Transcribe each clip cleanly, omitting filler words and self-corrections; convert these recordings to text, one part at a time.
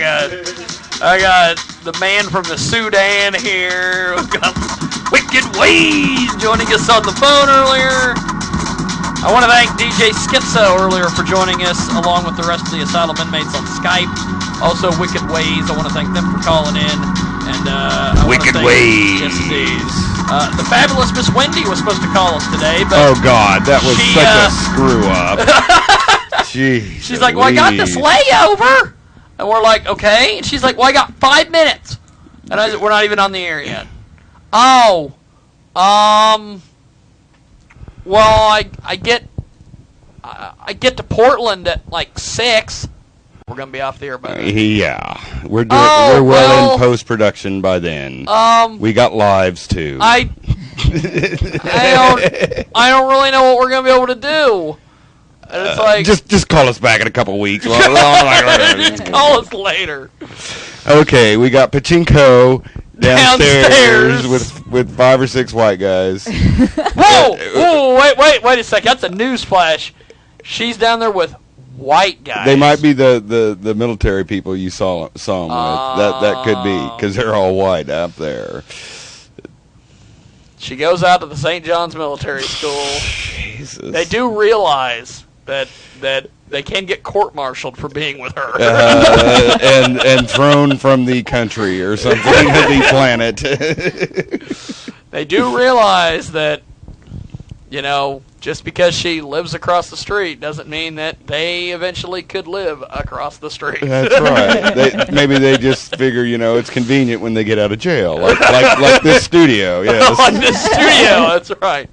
I got the man from the Sudan here. We got Wicked Ways joining us on the phone earlier. I want to thank DJ Schizo earlier for joining us, along with the rest of the Asylum inmates on Skype. Also, Wicked Ways, I want to thank them for calling in. And Wicked Ways. Yes, indeed. The fabulous Miss Wendy was supposed to call us today, but oh God, that was such a screw up. Jeez. She's like, well, I got this layover, and we're like, okay. And she's like, well, I got 5 minutes, and I said, we're not even on the air yet. Oh, well, I get to Portland at like 6. We're gonna be off the air by then. Yeah, we're well in post production by then. We got lives too. I don't really know what we're gonna be able to do. And it's like just call us back in a couple weeks. Just call us later. Okay, we got Pachinko downstairs with 5 or 6 white guys. Whoa! Wait a second. That's a news flash. She's down there with white guys. They might be the military people you saw them with. That could be, because they're all white out there. She goes out to the St. John's Military School. Jesus. They do realize that they can get court-martialed for being with her. and thrown from the country or something, the planet. They do realize that, just because she lives across the street doesn't mean that they eventually could live across the street. That's right. Maybe they just figure, it's convenient when they get out of jail, like this studio. Yes. Like this studio, that's right.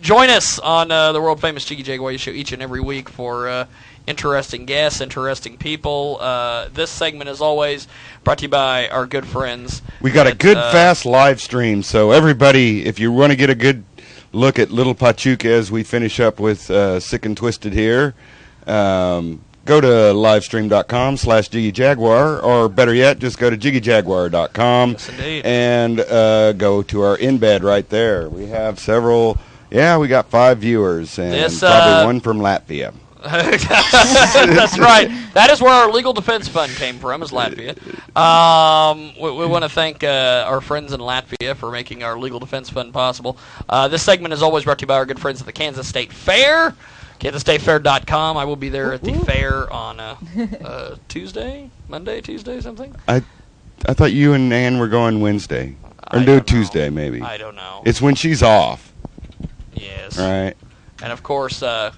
Join us on the world-famous Jiggy Jaguar show each and every week for interesting guests, interesting people. This segment, as always, brought to you by our good friends. We got a good, fast live stream, so everybody, if you want to get a good look at Little Pachuca as we finish up with Sick and Twisted here, go to livestream.com/JiggyJaguar, or better yet, just go to JiggyJaguar.com. Yes, indeed. And go to our in-bed right there. We have several, we got 5 viewers, and probably one from Latvia. That's right. That is where our legal defense fund came from, is Latvia. We want to thank our friends in Latvia for making our legal defense fund possible. This segment is always brought to you by our good friends at the Kansas State Fair, kansasstatefair.com. I will be there at the fair on Monday, Tuesday, something. I thought you and Ann were going Wednesday. Or do Tuesday, maybe. I don't know. It's when she's off. Yes. Right. And, of course, the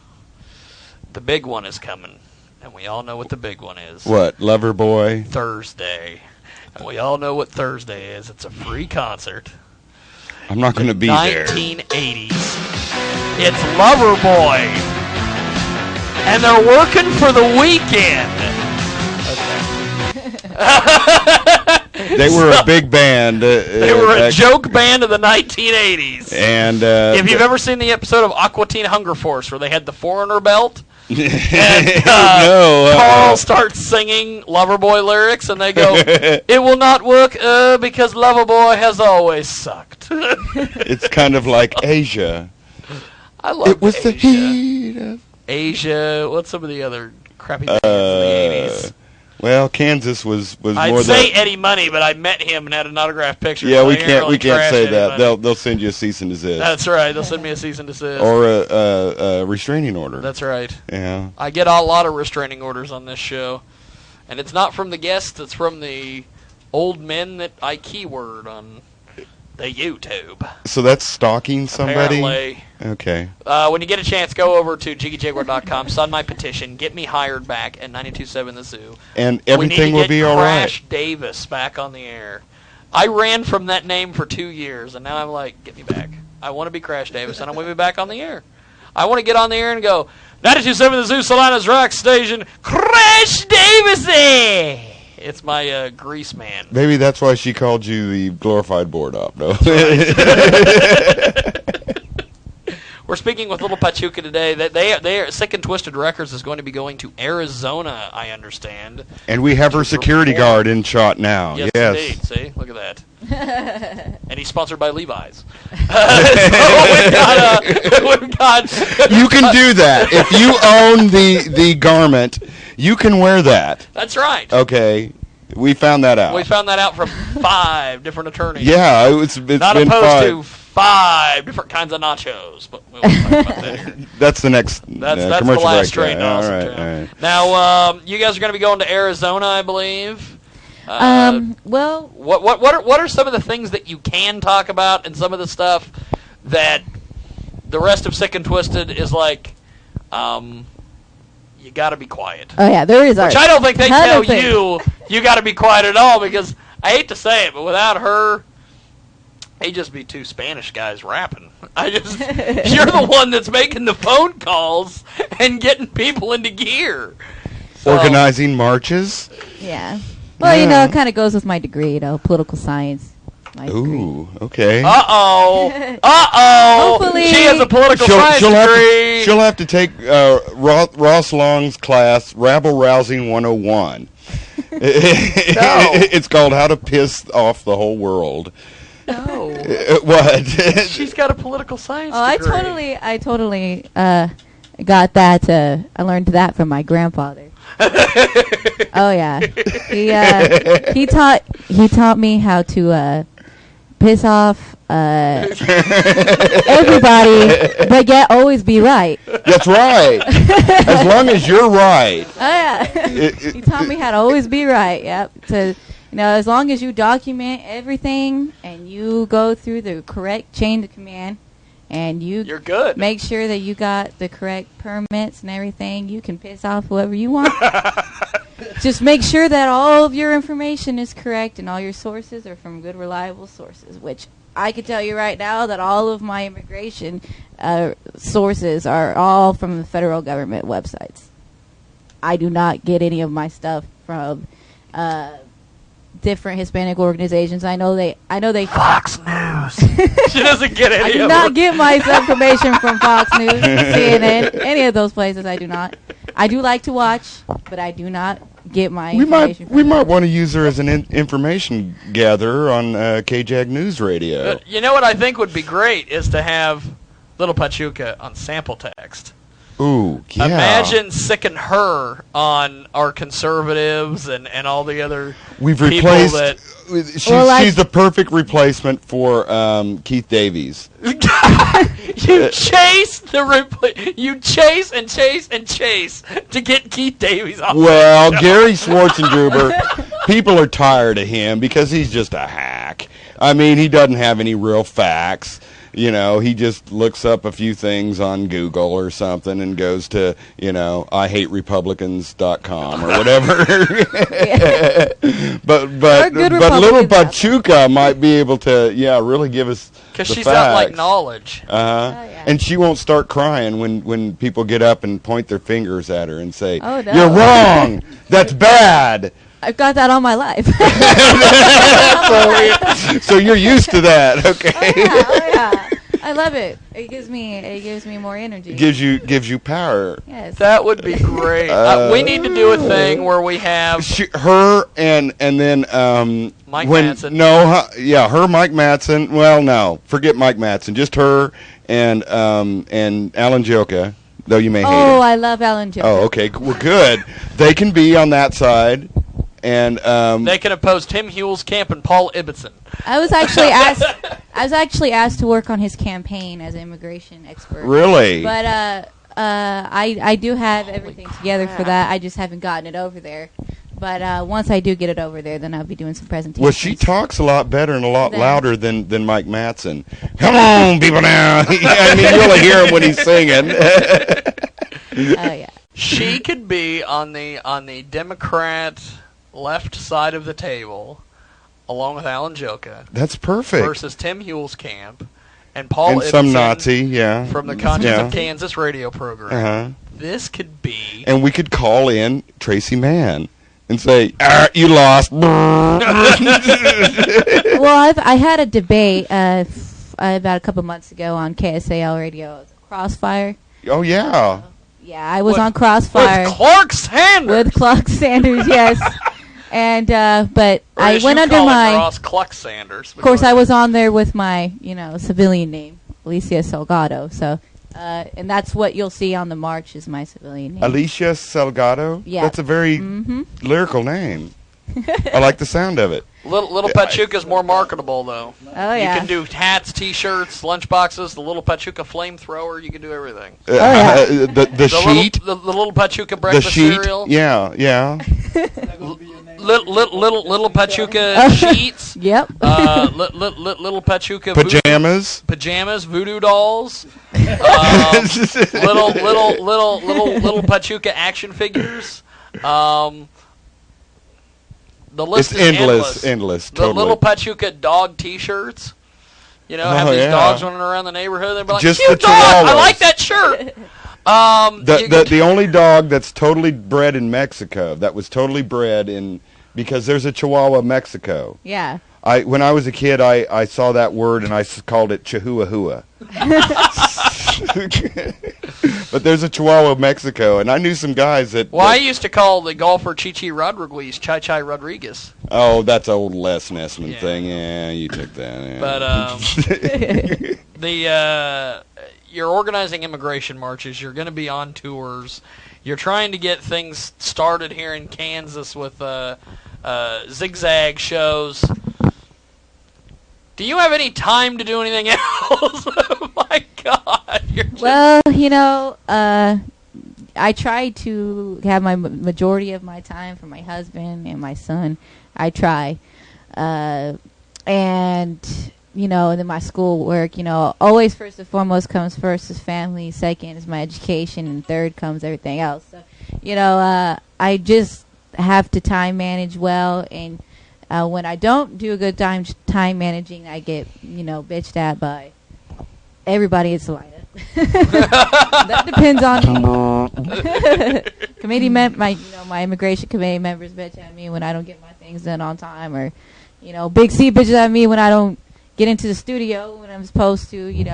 big one is coming, and we all know what the big one is. What, Loverboy? Thursday. And we all know what Thursday is. It's a free concert. I'm not going to be there. 1980s. It's Loverboy. And they're working for the weekend. Okay. They were a big band. They were a joke band of the 1980s. And if you've ever seen the episode of Aqua Teen Hunger Force where they had the Foreigner belt, and Carl starts singing Loverboy lyrics, and they go, "It will not work because Loverboy has always sucked." It's kind of like Asia. I love it was Asia. The heat of Asia. What's some of the other crappy bands in the 80s? Well, Kansas was more. I'd say Eddie Money, but I met him and had an autographed picture. Yeah, so we can't say that. Money. They'll send you a cease and desist. That's right. They'll send me a cease and desist or a restraining order. That's right. Yeah. I get a lot of restraining orders on this show, and it's not from the guests. It's from the old men that I keyword on the YouTube. So that's stalking somebody? Apparently. Okay. When you get a chance, go over to JiggyJaguar.com, sign my petition, get me hired back at 92.7 The Zoo. And everything will be all right. Crash Davis back on the air. I ran from that name for 2 years, and now I'm like, get me back. I want to be Crash Davis, and I want to be back on the air. I want to get on the air and go, 92.7 The Zoo, Salina's Rock Station, Crash Davis! It's my grease man. Maybe that's why she called you the glorified board op, no? We're speaking with Little Pachuca today. They are Sick and Twisted Records is going to be going to Arizona, I understand. And we have her security guard in shot now. Yes, indeed. See, look at that. And he's sponsored by Levi's. We've got you can do that if you own the garment. You can wear that. That's right. Okay. We found that out. We found that out from 5 different attorneys. Yeah, it's not been opposed 5. to 5 different kinds of nachos. But we won't talk about that here. That's the next That's commercial the last break. train. All Awesome. right. Now, you guys are going to be going to Arizona, I believe. Well, what are some of the things that you can talk about, and some of the stuff that the rest of Sick and Twisted is like, you got to be quiet. Oh yeah, there is. Which I don't think they tell you got to be quiet at all, because I hate to say it, but without her, they just be 2 Spanish guys rapping. You're the one that's making the phone calls and getting people into gear. So, organizing marches. Yeah. Well, it kind of goes with my degree, political science. Ooh, okay. Hopefully. She has a political science degree. She'll have to take Ross Long's class, Rabble Rousing 101. It's called How to Piss Off the Whole World. No. What? She's got a political science degree. I totally got that. I learned that from my grandfather. Oh yeah, he taught me how to piss off everybody, but yet always be right. That's right. As long as you're right. Oh yeah, he taught me how to always be right. Yep. So as long as you document everything and you go through the correct chain of command, and you're good. Make sure that you got the correct permits and everything, you can piss off whoever you want. Just make sure that all of your information is correct and all your sources are from good, reliable sources, which I can tell you right now that all of my immigration sources are all from the federal government websites. I do not get any of my stuff from different Hispanic organizations. I know they Fox News. She doesn't get any. I do not get my information from Fox News, CNN, any of those places. I do not. I do like to watch, but I do not get my information. We might want to use her as an information gatherer on KJAG News Radio. You know what I think would be great is to have Little Pachuca on sample text. Ooh, yeah. Imagine sicking her on our conservatives and all the other We've people replaced. that... She's the perfect replacement for Keith Davies. You chase and chase to get Keith Davies off. Well, Gary Schwarzenegger, people are tired of him because he's just a hack. I mean, he doesn't have any real facts. He just looks up a few things on Google or something and goes to, IHateRepublicans.com or whatever. But little Pachuca might be able to, really give us because she's facts. got like knowledge. Yeah. And she won't start crying when people get up and point their fingers at her and say, "Oh, no. You're wrong. That's bad." I've got that all my life. So you're used to that, okay? Oh yeah. I love it. It gives me more energy. Gives you power. Yes. That would be great. We need to do a thing where we have her and then Mike Madsen. Her, Mike Madsen. Well, no, forget Mike Madsen. Just her and Alan Joka. Though you may hate her. Oh, I love Alan Joka. Oh, okay. Well, good. They can be on that side. And they can oppose Tim Huelskamp and Paul Ibbotson. I was actually asked to work on his campaign as an immigration expert. Really? But I do have everything together for that. I just haven't gotten it over there. But once I do get it over there, then I'll be doing some presentations. Well, she talks a lot better and a lot louder than Mike Madsen. Come on, people now. I mean, you'll hear him when he's singing. Oh yeah. She could be on the Democrat left side of the table, along with Alan Joka. That's perfect. Versus Tim Huelskamp and Paul and Ibbotson some Nazi, from the Conscience of Kansas radio program. This could be... And we could call in Tracy Mann and say, you lost. Well, I had a debate about a couple months ago on KSAL radio, Crossfire. Oh, yeah. Yeah, I was on Crossfire. With Clark Sanders. With Clark Sanders, yes. And but I went under my Ross Clark Sanders. Of course, I was on there with my civilian name, Alicia Salgado. So And that's what you'll see on the march is my civilian name. Alicia Salgado? Yeah. That's a very lyrical name. I like the sound of it. Little Pachuca's more marketable, though. Oh, yeah. You can do hats, T-shirts, lunchboxes, the Little Pachuca flamethrower. You can do everything. The sheet? The Little Pachuca breakfast cereal. Yeah. Little Pachuca sheets. Yep. Little Pachuca pajamas. Pajamas, voodoo dolls. Little Pachuca action figures. The list is endless. The Totally. Little Pachuca dog T-shirts. Have these dogs running around the neighborhood. They're like, just cute the dog. chihuahuas. I like that shirt. The only dog that's totally bred in Mexico, that was totally bred in, because there's a Chihuahua Mexico. Yeah. When I was a kid, I saw that word and I called it Chihuahua. But there's a Chihuahua Mexico, and I knew some guys that... Well, I used to call the golfer Chichi Rodriguez Chai Rodriguez. Oh, that's old Les Nessman thing. Yeah, you took that. Yeah. But you're organizing immigration marches. You're going to be on tours. You're trying to get things started here in Kansas with zigzag shows. Do you have any time to do anything else? Oh, my God. Well, I try to have my majority of my time for my husband and my son. I try. And then my school work, always first and foremost comes first is family, second is my education, and third comes everything else. So, I just have to time manage well, and when I don't do a good time managing, I get, bitched at by everybody in Salida. That depends on me. My immigration committee members bitch at me when I don't get my things done on time, or, Big C bitches at me when I don't get into the studio when I'm supposed to. He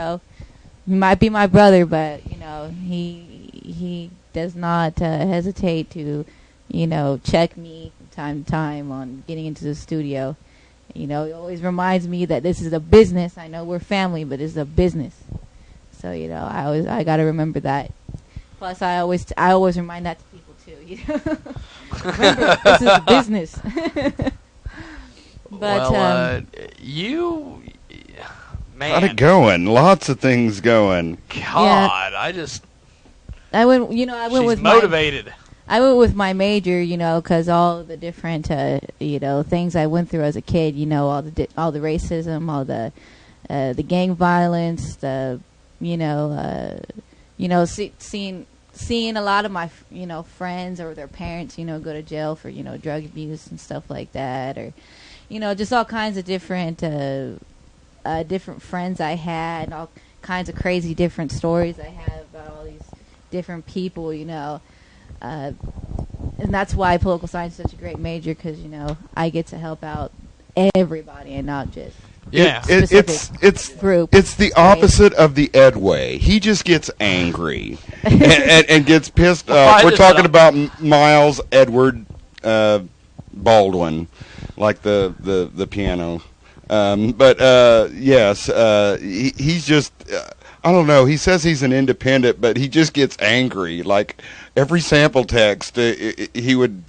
might be my brother, but he does not hesitate to, check me from time to time on getting into the studio. He always reminds me that this is a business. I know we're family, but it's a business. So I got to remember that. Plus, I always remind that to people too. Remember, this is a business. But man, got it going. Lots of things going. God, yeah. I went with motivated. I went with my major, because all the different, things I went through as a kid, all the racism, all the gang violence, seeing a lot of my, friends or their parents, go to jail for, drug abuse and stuff like that, or, just all kinds of different friends I had, all kinds of crazy different stories I have about all these different people, and that's why political science is such a great major, because I get to help out everybody and not just it's group. It's the opposite of the Ed way. He just gets angry and gets pissed off. We're talking about Miles Edward Baldwin, like the piano. Yes, he's just. I don't know. He says he's an independent, but he just gets angry. Like every sample text, he would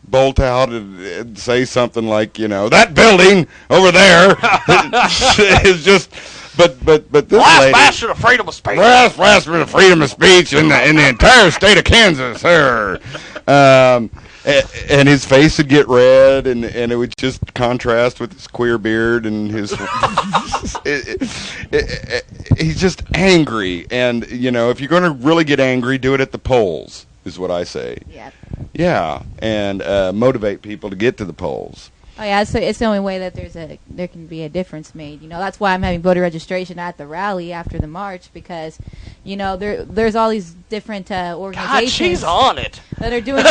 bolt out and say something like, that building over there is just. But this lady, bastard of freedom of speech. Last bastard of freedom of speech in the entire state of Kansas, sir. And his face would get red, and it would just contrast with his queer beard and his. He's just angry, and if you're going to really get angry, do it at the polls, is what I say. Yeah. Yeah, and motivate people to get to the polls. Oh yeah, so it's the only way that there can be a difference made. That's why I'm having voter registration at the rally after the march, because there's all these different organizations. God, she's on it. That are doing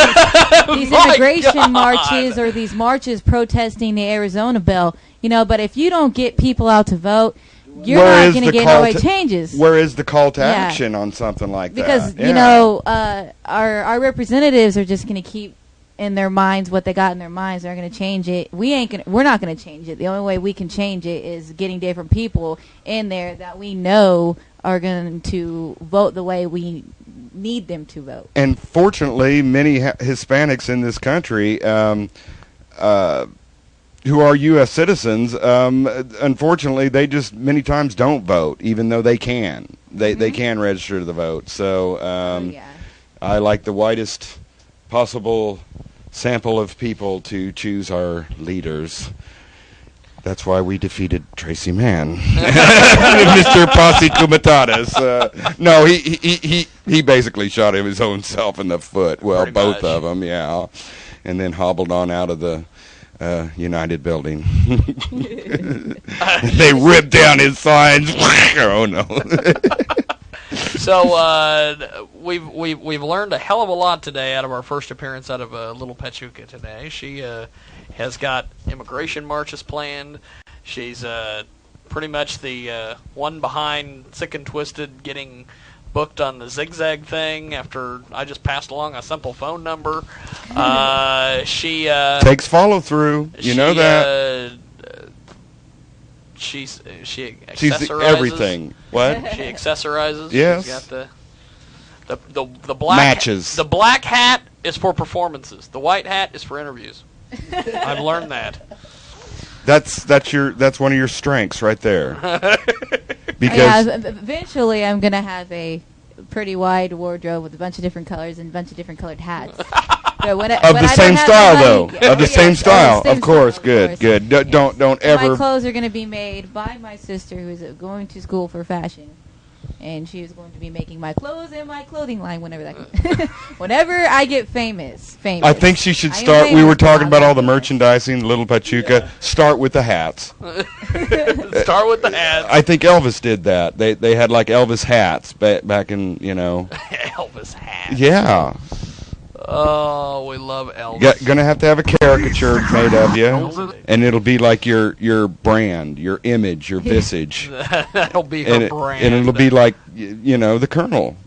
these immigration marches, or these marches protesting the Arizona bill. But if you don't get people out to vote, you're not going to get no changes. Where is the call to action on something like that? Because our representatives are just going to keep in their minds what they got in their minds. They're going to change it. We're not going to change it. The only way we can change it is getting different people in there that we know are going to vote the way we need them to vote. And fortunately, many Hispanics in this country who are U.S. citizens, unfortunately, they just many times don't vote, even though they can. They can register to the vote. So I like the widest possible sample of people to choose our leaders. That's why we defeated Tracy Mann, Mr. Posse Comitatus. No, he basically shot his own self in the foot. Well, pretty both much. Of them, yeah, and then hobbled on out of the United building. They ripped down his signs. Oh no. So we've learned a hell of a lot today out of our first appearance out of Little Pachuca today. She has got immigration marches planned. She's pretty much the one behind Sick and Twisted getting booked on the zigzag thing after I just passed along a simple phone number. She takes follow through. You know that. She accessorizes. She's everything. What? She accessorizes. Yes. She's got the black matches. The black hat is for performances. The white hat is for interviews. I've learned that. That's one of your strengths right there. Because eventually I'm gonna have a pretty wide wardrobe with a bunch of different colors and a bunch of different colored hats. Of the same style, though. Of the same style, of course. Good. Don't ever. My clothes are going to be made by my sister, who is going to school for fashion, and she is going to be making my clothes and my clothing line whenever I get famous. I think she should start. We were talking about all the merchandising, Little Pachuca. Yeah. Start with the hats. Start with the hats. I think Elvis did that. They had like Elvis hats back in Elvis hats. Yeah. Oh, we love Elvis. Gonna have to have a caricature made of you, and it'll be like your brand, your image, your visage. That'll be her brand. And it'll be like the Colonel,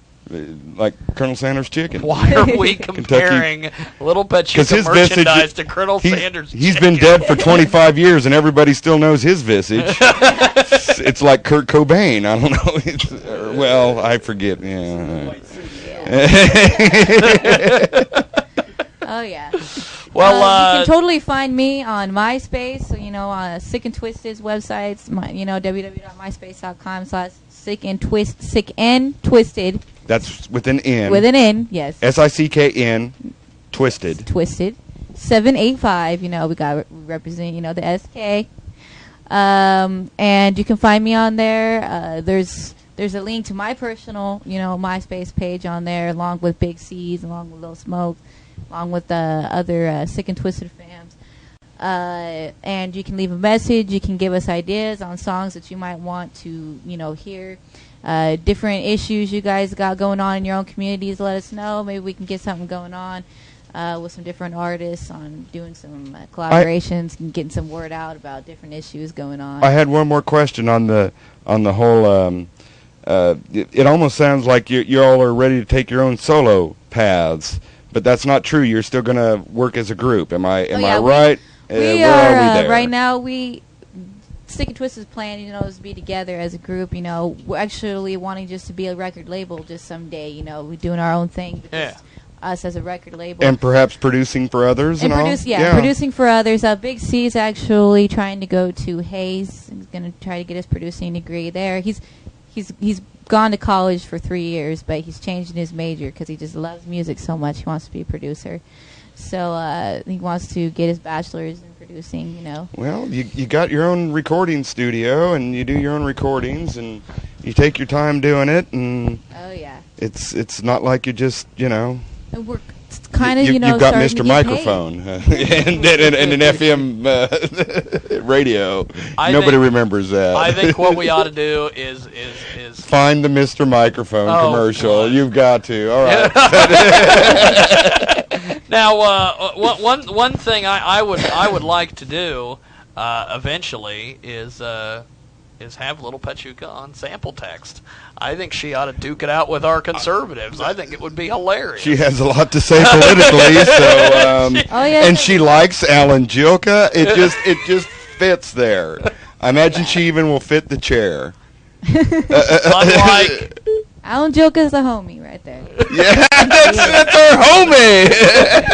like Colonel Sanders chicken. Why are we comparing Little Pachuca merchandise to Colonel Sanders chicken? He's been dead for 25 years, and everybody still knows his visage. It's like Kurt Cobain. I don't know. Well, I forget. Yeah. Oh yeah. Well, you can totally find me on MySpace. So on Sick and Twisted's websites, www.myspace.com/sick and twisted. That's with an N. With an N, yes. SICKN, twisted. Twisted. 785. We represent the SK. And you can find me on there. There's a link to my personal, MySpace page on there, along with Big C's, along with Lil Smoke, along with the other Sick and Twisted fams. And you can leave a message. You can give us ideas on songs that you might want to, hear. Different issues you guys got going on in your own communities, let us know. Maybe we can get something going on with some different artists on doing some collaborations and getting some word out about different issues going on. I had one more question on the whole... it almost sounds like you all are ready to take your own solo paths, but that's not true. You're still going to work as a group. Am I right? We are there? Right now. Sick and Twisted's plan, is to be together as a group. We're actually wanting just to be a record label just someday. We're doing our own thing. Yeah. Us as a record label. And perhaps producing for others and all? Producing for others. Big C is actually trying to go to Hayes. He's going to try to get his producing degree there. He's gone to college for 3 years, but he's changing his major because he just loves music so much. He wants to be a producer. So he wants to get his bachelor's in producing, Well, you got your own recording studio, and you do your own recordings, and you take your time doing it, and oh yeah, it's not like you just, And we're kind of, you've got Mr. Microphone and an FM radio. Nobody remembers that. I think what we ought to do is find the Mr. Microphone commercial. God. You've got to. All right. Now, one thing I would like to do eventually is have Little Pachuca on sample text. I think she ought to duke it out with our conservatives. I think it would be hilarious. She has a lot to say politically, so and she likes Alan Jilka. It just fits there. I imagine she even will fit the chair. Unlike... Alan Joke is a homie right there. Yeah, that's our homie.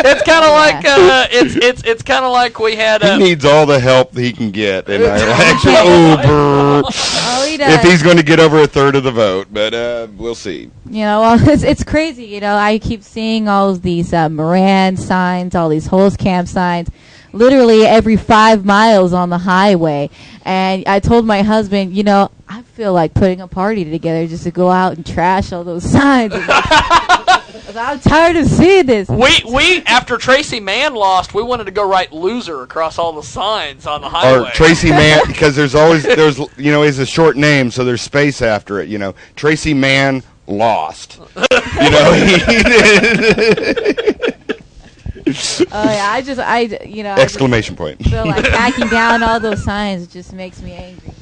It's kind of like it's kind of like we had. He needs all the help he can get in our election. Oh, he does. If he's going to get over a third of the vote, but we'll see. You know, well, it's crazy. You know, I keep seeing all these Moran signs, all these Holes Camp signs, literally every 5 miles on the highway. And I told my husband, you know, I feel like putting a party together just to go out and trash all those signs. I'm tired of seeing this. We after Tracy Mann lost, we wanted to go write "loser" across all the signs on the highway. Or Tracy Mann, because there's you know, it's a short name, so there's space after it. You know, Tracy Mann lost. You know, oh yeah, you know, exclamation point. Feel like hacking down all those signs just makes me angry.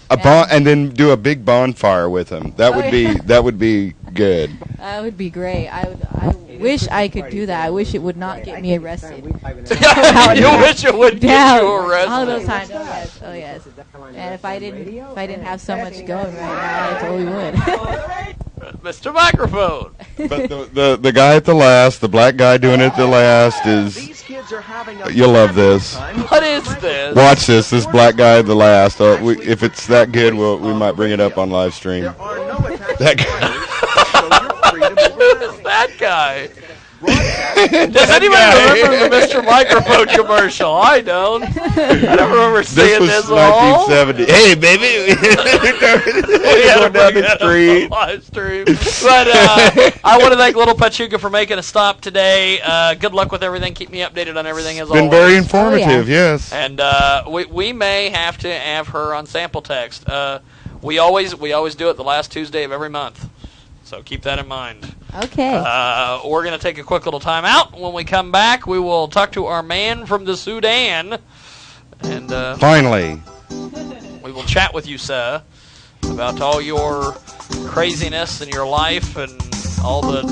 And then do a big bonfire with them. That would be good. That would be great. I wish I could do that. I wish it would not get me arrested. You wish it would get you arrested. All those times. Oh yes. And if I didn't have so much going right now, I totally would. Mr. Microphone. But the guy at the last, the black guy doing it at the last is. You'll love this. What is this? Watch this. This black guy at the last. If it's that good, we might bring it up on live stream. That guy. Who is that guy? Does anybody remember the Mr. Microphone commercial? I don't. I don't remember seeing this at all. 1970. Hey, baby. We had to down the street. Live stream. But I want to thank Little Pachuca for making a stop today. Good luck with everything. Keep me updated on everything as always. Been very informative, yes. And we may have to have her on sample text. We always do it the last Tuesday of every month. So keep that in mind. Okay. We're going to take a quick little time out. When we come back, we will talk to our man from the Sudan. And finally, we will chat with you, sir, about all your craziness in your life and all the